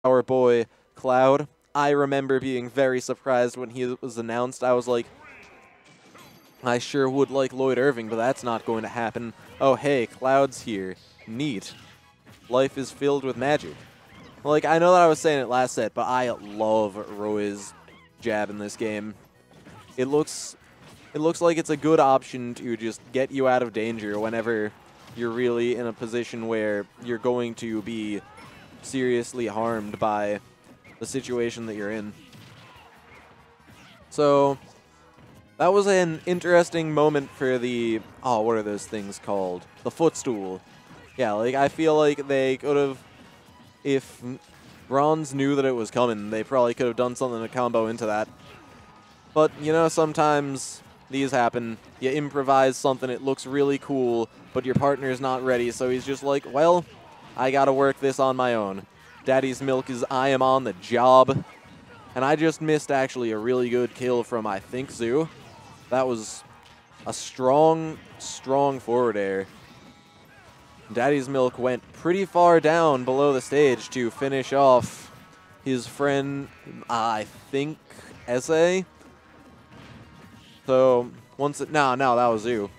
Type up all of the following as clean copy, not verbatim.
our boy Cloud. I remember being very surprised when he was announced. I was like, I sure would like Lloyd Irving, but that's not going to happen. Oh, hey, Cloud's here. Neat. Life is filled with magic. Like, I know that I was saying it last set, but I love Roy's jab in this game. It looks like it's a good option to just get you out of danger whenever you're really in a position where you're going to be seriously harmed by the situation that you're in. So that was an interesting moment for the, oh, what are those things called? The footstool. Yeah, like, I feel like they could have, if BronZe knew that it was coming, they probably could have done something to combo into that. But, you know, sometimes these happen. You improvise something, it looks really cool, but your partner's not ready, so he's just like, well, I gotta work this on my own. Daddy's Milk is I am on the job. And I just missed actually a really good kill from, I think, Zoo. That was a strong, strong forward air. Daddy's Milk went pretty far down below the stage to finish off his friend, I think, SA. So, once it, no, that was Zoo.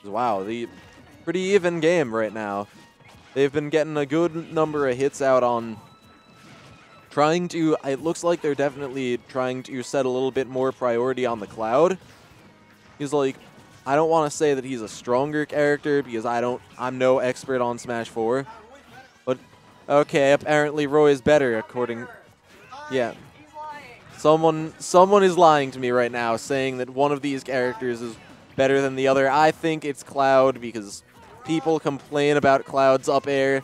Wow, the pretty even game right now. They've been getting a good number of hits out on trying to, it looks like they're definitely trying to set a little bit more priority on the Cloud. He's like, I don't want to say that he's a stronger character because I'm no expert on Smash 4. But, okay, apparently Roy is better according, yeah. Someone is lying to me right now saying that one of these characters is better than the other. I think it's Cloud because people complain about Cloud's up air.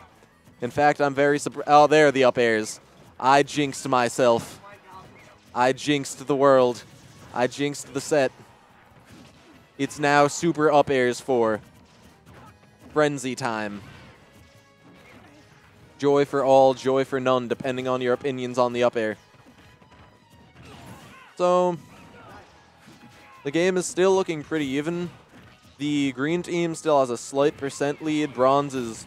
In fact, I'm very surprised. Oh, there are the up airs. I jinxed myself. I jinxed the world. I jinxed the set. It's now super up airs for frenzy time. Joy for all, joy for none, depending on your opinions on the up air. So, the game is still looking pretty even. The green team still has a slight % lead. BronZe is,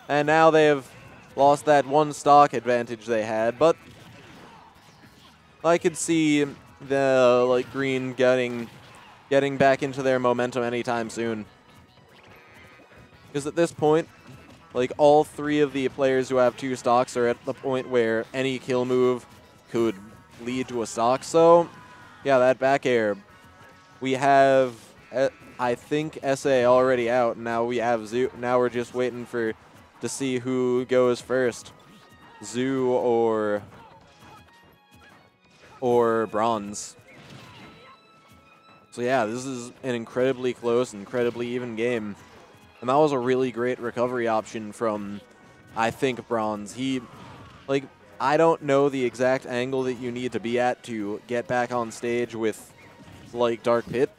and now they have lost that one stock advantage they had, but I could see the like green getting back into their momentum anytime soon. Because at this point, like all three of the players who have 2 stocks are at the point where any kill move could lead to a stock. So, yeah, that back air. We have, I think, SA already out. Now we have Zoo. Now we're just waiting to see who goes first, Zoo or BronZe. So yeah, this is an incredibly close, incredibly even game. And that was a really great recovery option from, I think, BronZe. He, like, I don't know the exact angle that you need to be at to get back on stage with, like, Dark Pit.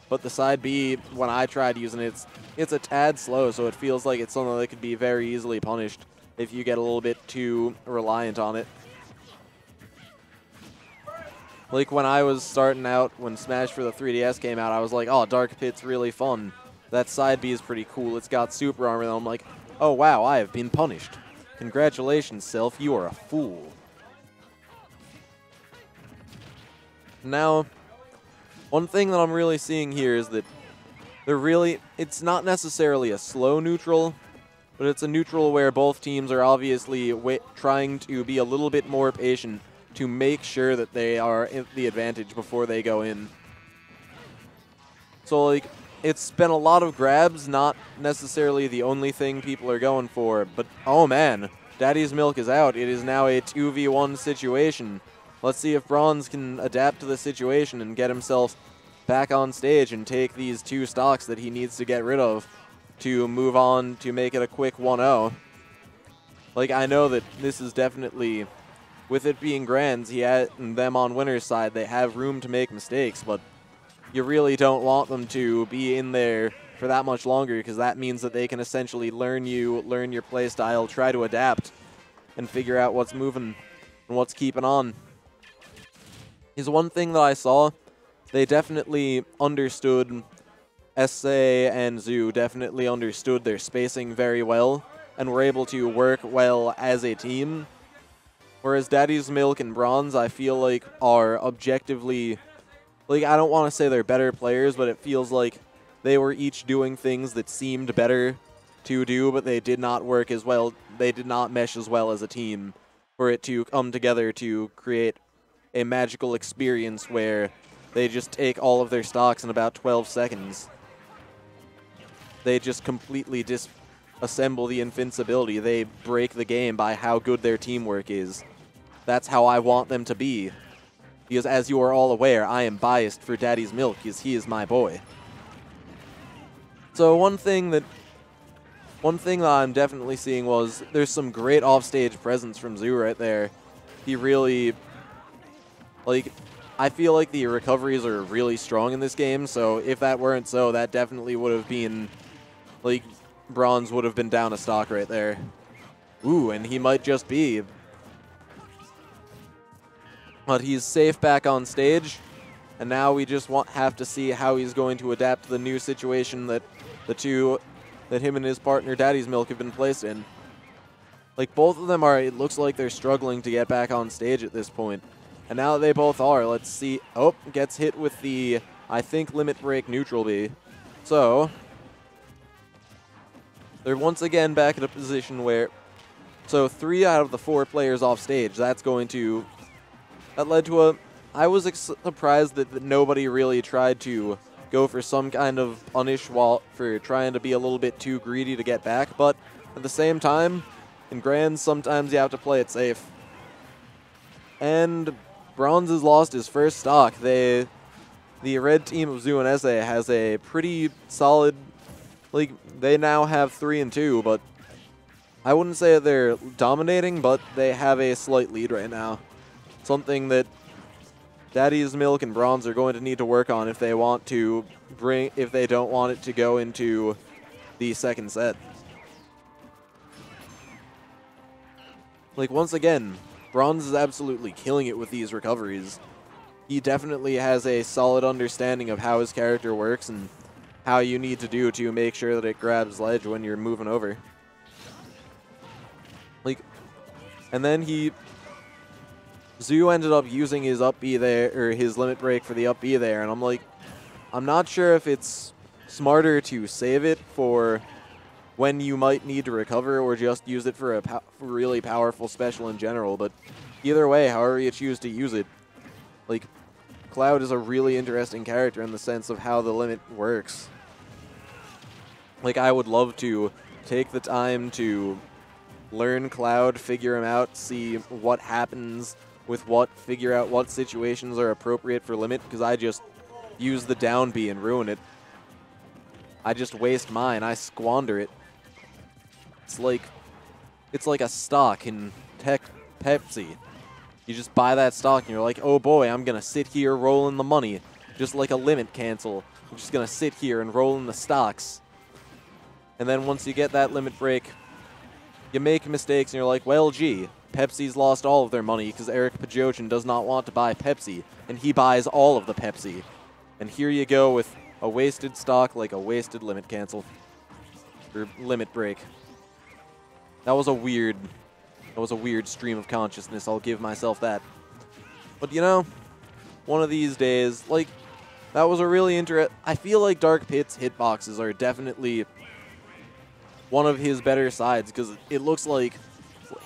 But the side B, when I tried using it, it's a tad slow, so it feels like it's something that could be very easily punished if you get a little bit too reliant on it. Like when I was starting out, when Smash for the 3DS came out, I was like, oh, Dark Pit's really fun. That side B is pretty cool. It's got super armor, and I'm like, oh wow, I have been punished. Congratulations, Self, you are a fool. Now, one thing that I'm really seeing here is that it's not necessarily a slow neutral, but it's a neutral where both teams are obviously trying to be a little bit more patient to make sure that they are in the advantage before they go in. So, like, it's been a lot of grabs, not necessarily the only thing people are going for, but oh man, Daddy's Milk is out. It is now a 2v1 situation. Let's see if BronZe can adapt to the situation and get himself back on stage and take these 2 stocks that he needs to get rid of to move on to make it a quick 1-0. Like, I know that this is definitely, with it being Grands, he had them on winner's side, they have room to make mistakes, but you really don't want them to be in there for that much longer because that means that they can essentially learn your play style, try to adapt, and figure out what's moving and what's keeping on. Is one thing that I saw, they definitely understood, SA and Zoo definitely understood their spacing very well and were able to work well as a team. Whereas Daddy's Milk and BronZe, I feel like, are objectively, like, I don't want to say they're better players, but it feels like they were each doing things that seemed better to do, but they did not work as well. They did not mesh as well as a team for it to come together to create a magical experience where they just take all of their stocks in about 12 seconds. They just completely disassemble the invincibility. They break the game by how good their teamwork is. That's how I want them to be. Because as you are all aware, I am biased for Daddy's Milk because he is my boy. So one thing that I'm definitely seeing was there's some great offstage presence from Zoo right there. He really, like, I feel like the recoveries are really strong in this game, so if that weren't so, that definitely would have been, like, BronZe would have been down a stock right there. Ooh, and he might just be. But he's safe back on stage, and now we just have to see how he's going to adapt to the new situation that him and his partner Daddy's Milk have been placed in. Like, both of them it looks like they're struggling to get back on stage at this point. And now that they both are, let's see. Oh, gets hit with the, I think, limit break neutral B. So, they're once again back in a position where, so 3 out of the 4 players off stage, that led to I was surprised that nobody really tried to go for some kind of punish for trying to be a little bit too greedy to get back, but at the same time, in Grands, sometimes you have to play it safe. And BronZe has lost his first stock. The red team of Zoo and Essay has a pretty solid, like, they now have 3 and 2, but I wouldn't say that they're dominating, but they have a slight lead right now. Something that Daddy's Milk and BronZe are going to need to work on if they don't want it to go into the second set. Like, once again, BronZe is absolutely killing it with these recoveries. He definitely has a solid understanding of how his character works and how you need to do to make sure that it grabs ledge when you're moving over. Like, and then Zoo ended up using his up B there, or his limit break for the up B there, and I'm like, I'm not sure if it's smarter to save it for when you might need to recover or just use it for a really powerful special in general, but either way, however you choose to use it, like, Cloud is a really interesting character in the sense of how the limit works. Like, I would love to take the time to learn Cloud, figure him out, see what happens with what, figure out what situations are appropriate for limit, because I just use the down B and ruin it. I just waste mine. I squander it. It's like a stock in Pepsi. You just buy that stock and you're like, oh boy, I'm going to sit here rolling the money. Just like a limit cancel. I'm just going to sit here and roll in the stocks. And then once you get that limit break, you make mistakes and you're like, well, gee, Pepsi's lost all of their money because Eric Pajochin does not want to buy Pepsi, and he buys all of the Pepsi. And here you go with a wasted stock like a wasted limit cancel. Or limit break. That was a weird stream of consciousness, I'll give myself that. But you know, one of these days, like, that was a really I feel like Dark Pit's hitboxes are definitely one of his better sides, because it looks like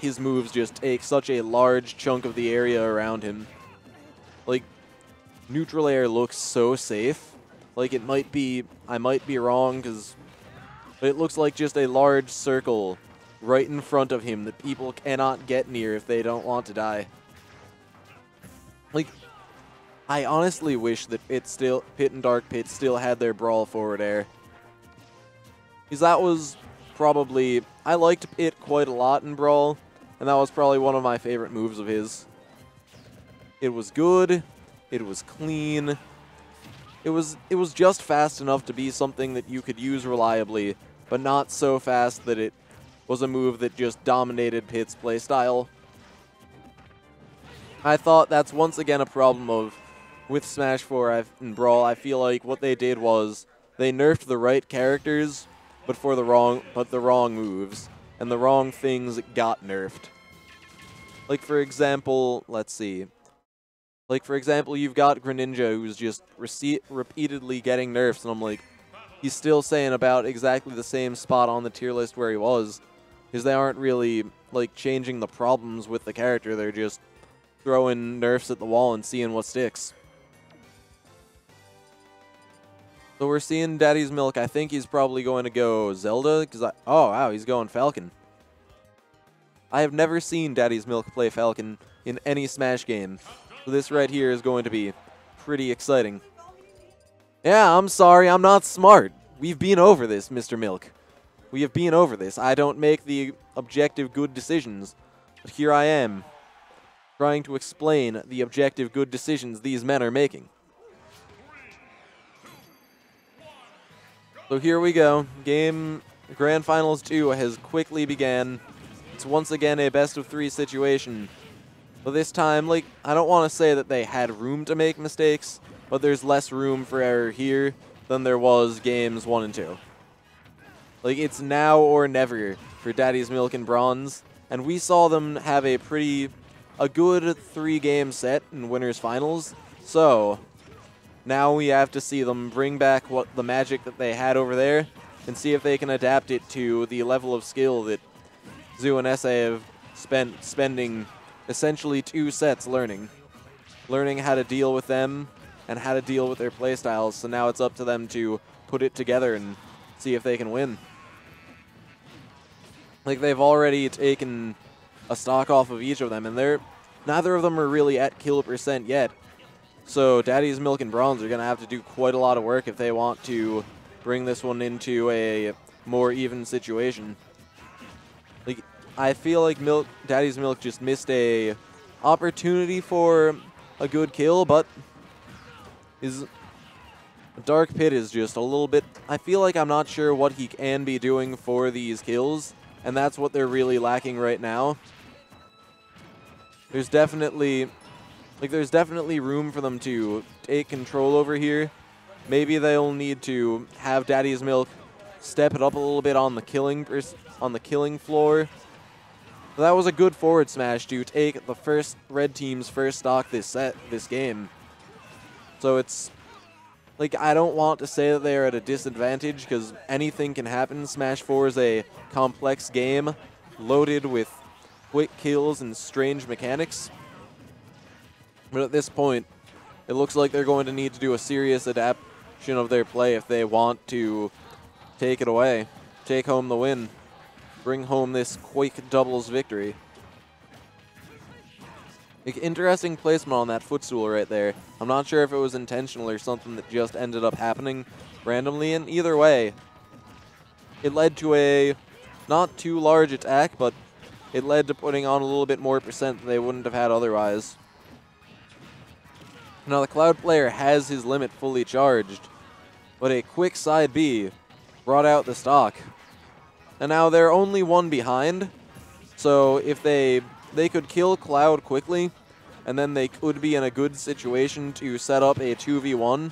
his moves just take such a large chunk of the area around him. Like, neutral air looks so safe. Like, I might be wrong, but it looks like just a large circle right in front of him that people cannot get near if they don't want to die. Like, I honestly wish that Pit and Dark Pit still had their brawl forward air. Because that was probably, I liked Pit quite a lot in Brawl, and that was probably one of my favorite moves of his. It was good, it was clean, it was just fast enough to be something that you could use reliably, but not so fast that it was a move that just dominated Pit's playstyle. I thought that's once again a problem with Smash 4 in Brawl. I feel like what they did was they nerfed the right characters, but the wrong moves, and the wrong things got nerfed. Like, for example, let's see. Like, for example, you've got Greninja, who's just repeatedly getting nerfs, and I'm like, he's still staying about exactly the same spot on the tier list where he was, because they aren't really, like, changing the problems with the character. They're just throwing nerfs at the wall and seeing what sticks. So we're seeing Daddy's Milk. I think he's probably going to go Zelda, because oh, wow, he's going Falcon. I have never seen Daddy's Milk play Falcon in any Smash game, so this right here is going to be pretty exciting. Yeah, I'm sorry, I'm not smart. We've been over this, Mr. Milk. We have been over this. I don't make the objective good decisions, but here I am, trying to explain the objective good decisions these men are making. So here we go. Game Grand Finals 2 has quickly began. It's once again a best-of-3 situation. But this time, like, I don't want to say that they had room to make mistakes, but there's less room for error here than there was games 1 and 2. Like, it's now or never for Daddy's Milk and BronZe, and we saw them have a good 3-game set in Winners Finals, so now we have to see them bring back the magic that they had over there and see if they can adapt it to the level of skill that Zoo and SA have spending essentially 2 sets learning how to deal with them and how to deal with their playstyles. So now it's up to them to put it together and see if they can win. Like, they've already taken a stock off of each of them, and neither of them are really at kill percent yet. So Daddy's Milk and BronZe are going to have to do quite a lot of work if they want to bring this one into a more even situation. Like, I feel like Daddy's Milk just missed a opportunity for a good kill, but his Dark Pit is just a little bit... I feel like I'm not sure what he can be doing for these kills, and that's what they're really lacking right now. There's definitely room for them to take control over here. Maybe they'll need to have Daddy's Milk step it up a little bit on the killing floor. But that was a good forward smash to take the red team's first stock this game. So it's like, I don't want to say that they are at a disadvantage, because anything can happen. Smash 4 is a complex game loaded with quick kills and strange mechanics. But at this point, it looks like they're going to need to do a serious adaptation of their play if they want to take it away, take home the win, bring home this quick doubles victory. Like, interesting placement on that footstool right there. I'm not sure if it was intentional or something that just ended up happening randomly, and either way, it led to a not too large attack, but it led to putting on a little bit more percent than they wouldn't have had otherwise. Now the Cloud player has his limit fully charged, but a quick side B brought out the stock. And now they're only 1 behind, so if they could kill Cloud quickly, and then they could be in a good situation to set up a 2v1,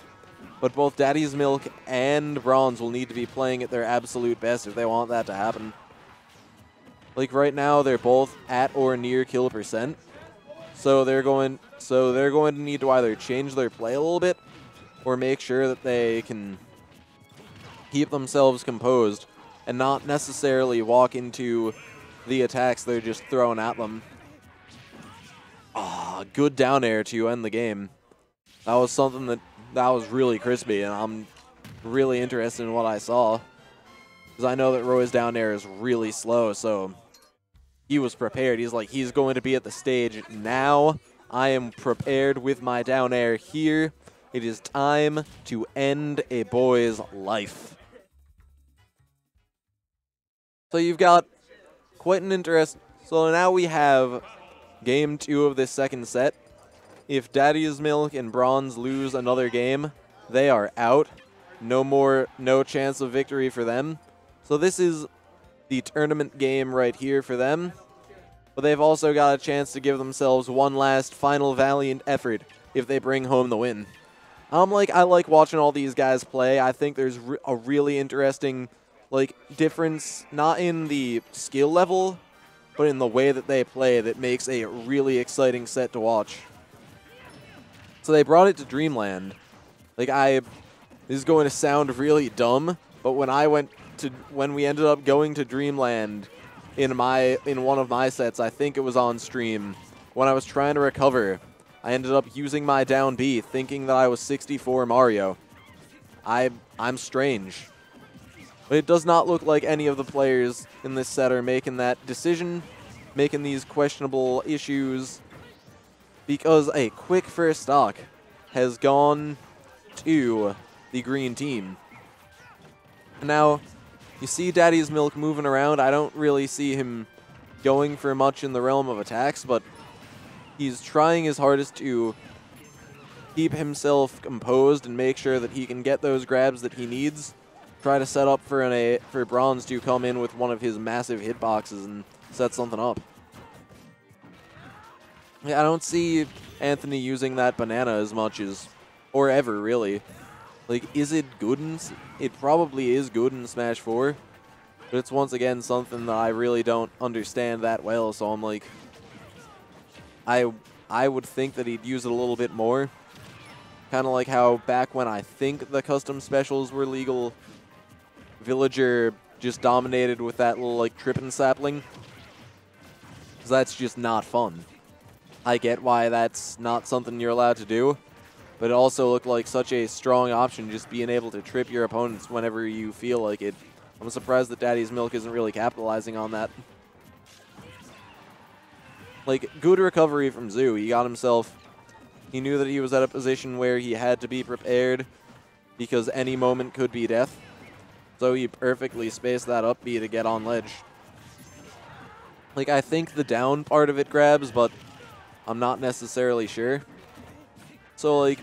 but both Daddy's Milk and BronZe will need to be playing at their absolute best if they want that to happen. Like, right now, they're both at or near kill percent, so they're going to need to either change their play a little bit or make sure that they can keep themselves composed and not necessarily walk into the attacks they're just throwing at them. Ah, good down air to end the game. That was something that was really crispy, and I'm really interested in what I saw, because I know that Roy's down air is really slow, so he was prepared. He's like, he's going to be at the stage now. I am prepared with my down air here. It is time to end a boy's life. So you've got quite an interest. So now we have game 2 of this second set. If Daddy's Milk and BronZe lose another game, they are out. No chance of victory for them. So this is the tournament game right here for them. But they've also got a chance to give themselves one last final valiant effort if they bring home the win. I like watching all these guys play. I think there's a really interesting difference, not in the skill level, but in the way that they play that makes a really exciting set to watch. So they brought it to Dreamland. Like, this is going to sound really dumb, but when we ended up going to Dreamland in one of my sets, I think it was on stream, when I was trying to recover, I ended up using my down B, thinking that I was 64 Mario. I'm strange. But it does not look like any of the players in this set are making that decision, making these questionable issues, because a quick first stock has gone to the green team. Now, you see Daddy's Milk moving around. I don't really see him going for much in the realm of attacks, but he's trying his hardest to keep himself composed and make sure that he can get those grabs that he needs. Try to set up for BronZe to come in with one of his massive hitboxes and set something up. Yeah, I don't see Anthony using that banana as much as, or ever really. Like, is it good it probably is good in Smash 4, but it's once again something that I really don't understand that well, so I'm like, I would think that he'd use it a little bit more. Kind of like how back when I think the custom specials were legal, Villager just dominated with that little, like, trippin' sapling. Because that's just not fun. I get why that's not something you're allowed to do, but it also looked like such a strong option, just being able to trip your opponents whenever you feel like it. I'm surprised that Daddy's Milk isn't really capitalizing on that. Like, good recovery from Zoo. He got himself... He knew that he was at a position where he had to be prepared because any moment could be death. So he perfectly spaced that up B to get on ledge. Like, I think the down part of it grabs, but I'm not necessarily sure. So, like,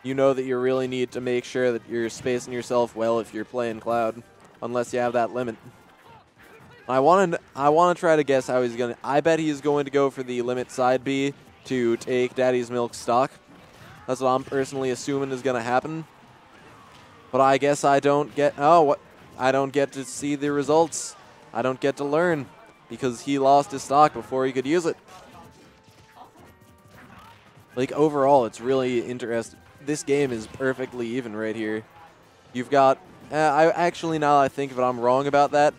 you know that you really need to make sure that you're spacing yourself well if you're playing Cloud, unless you have that limit. I want to try to guess how he's going to... I bet he's going to go for the limit side B to take Daddy's Milk stock. That's what I'm personally assuming is going to happen. But I guess I don't get... Oh, what? I don't get to see the results. I don't get to learn because he lost his stock before he could use it. Like, overall, it's really interesting. This game is perfectly even right here. You've got... actually, now that I think of it, I'm wrong about that.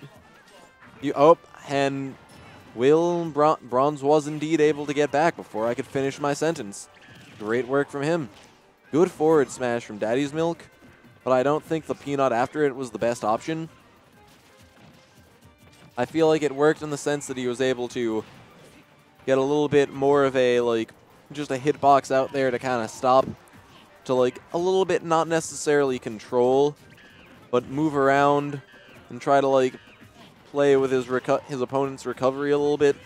And BronZe was indeed able to get back before I could finish my sentence. Great work from him. Good forward smash from Daddy's Milk, but I don't think the peanut after it was the best option. I feel like it worked in the sense that he was able to get a little bit more of a, like, just a hitbox out there to kind of stop, to, like, a little bit not necessarily control, but move around and try to, like, play with his opponent's recovery a little bit,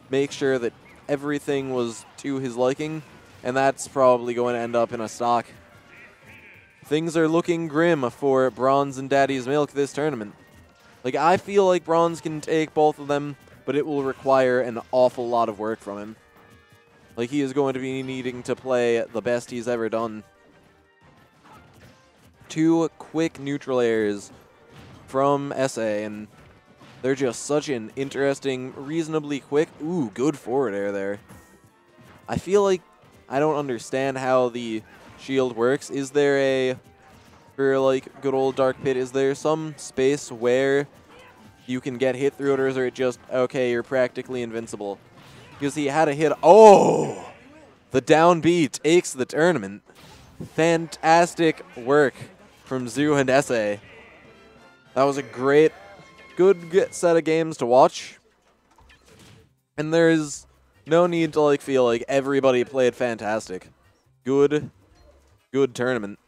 make sure that everything was to his liking, and that's probably going to end up in a stock. Things are looking grim for BronZe and Daddy's Milk this tournament. Like, I feel like BronZe can take both of them, but it will require an awful lot of work from him. Like, he is going to be needing to play the best he's ever done. 2 quick neutral airs from SA, and they're just such an interesting, reasonably quick... Ooh, good forward air there. I feel like I don't understand how the shield works. Is there a... For, like, good old Dark Pit, is there some space where you can get hit through it, or is it just, okay, you're practically invincible? Because he had a hit... Oh! The down B takes the tournament. Fantastic work from Zoo and SA. That was a good set of games to watch. And there's no need to, like, feel like everybody played fantastic. Good tournament.